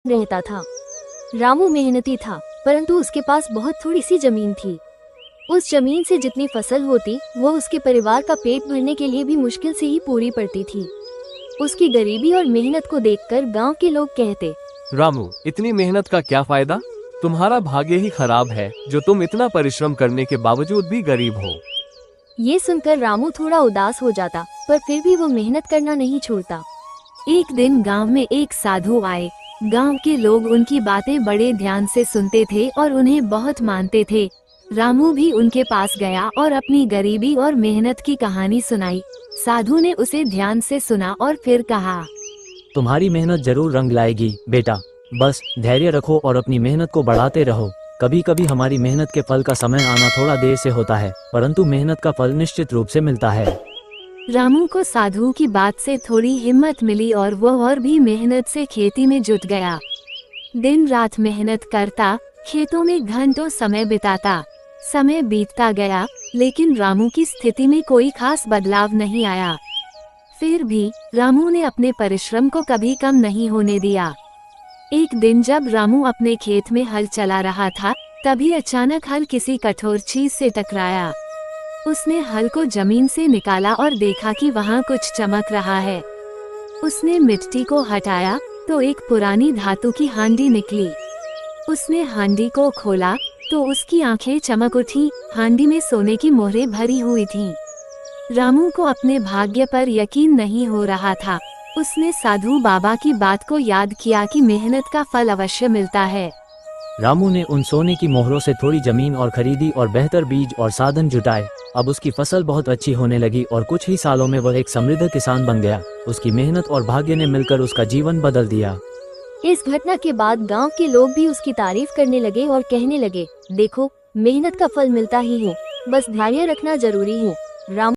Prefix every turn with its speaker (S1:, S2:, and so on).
S1: रहता था। रामू मेहनती था, परंतु उसके पास बहुत थोड़ी सी जमीन थी। उस जमीन से जितनी फसल होती वो उसके परिवार का पेट भरने के लिए भी मुश्किल से ही पूरी पड़ती थी। उसकी गरीबी और मेहनत को देखकर गांव के लोग कहते,
S2: रामू, इतनी मेहनत का क्या फायदा? तुम्हारा भाग्य ही खराब है जो तुम इतना परिश्रम करने के बावजूद भी गरीब हो।
S1: ये सुनकर रामू थोड़ा उदास हो जाता, पर फिर भी वो मेहनत करना नहीं छोड़ता। एक दिन गांव में एक साधु आए। गांव के लोग उनकी बातें बड़े ध्यान से सुनते थे और उन्हें बहुत मानते थे। रामू भी उनके पास गया और अपनी गरीबी और मेहनत की कहानी सुनाई। साधु ने उसे ध्यान से सुना और फिर कहा,
S3: तुम्हारी मेहनत जरूर रंग लाएगी बेटा, बस धैर्य रखो और अपनी मेहनत को बढ़ाते रहो। कभी कभी हमारी मेहनत के फल का समय आना थोड़ा देर से होता है, परंतु मेहनत का फल निश्चित रूप से मिलता है।
S1: रामू को साधु की बात से थोड़ी हिम्मत मिली और वह और भी मेहनत से खेती में जुट गया। दिन रात मेहनत करता, खेतों में घंटों समय बिताता। समय बीतता गया, लेकिन रामू की स्थिति में कोई खास बदलाव नहीं आया। फिर भी रामू ने अपने परिश्रम को कभी कम नहीं होने दिया। एक दिन जब रामू अपने खेत में हल चला रहा था, तभी अचानक हल किसी कठोर चीज से टकराया। उसने हल को जमीन से निकाला और देखा कि वहाँ कुछ चमक रहा है। उसने मिट्टी को हटाया तो एक पुरानी धातु की हांडी निकली। उसने हांडी को खोला तो उसकी आंखें चमक उठी। हांडी में सोने की मोहरें भरी हुई थीं। रामू को अपने भाग्य पर यकीन नहीं हो रहा था। उसने साधु बाबा की बात को याद किया कि मेहनत का फल अवश्य मिलता है।
S3: रामू ने उन सोने की मोहरों से थोड़ी जमीन और खरीदी और बेहतर बीज और साधन जुटाए। अब उसकी फसल बहुत अच्छी होने लगी और कुछ ही सालों में वह एक समृद्ध किसान बन गया। उसकी मेहनत और भाग्य ने मिलकर उसका जीवन बदल दिया।
S1: इस घटना के बाद गांव के लोग भी उसकी तारीफ करने लगे और कहने लगे, देखो, मेहनत का फल मिलता ही है, बस धैर्य रखना जरूरी है। रामू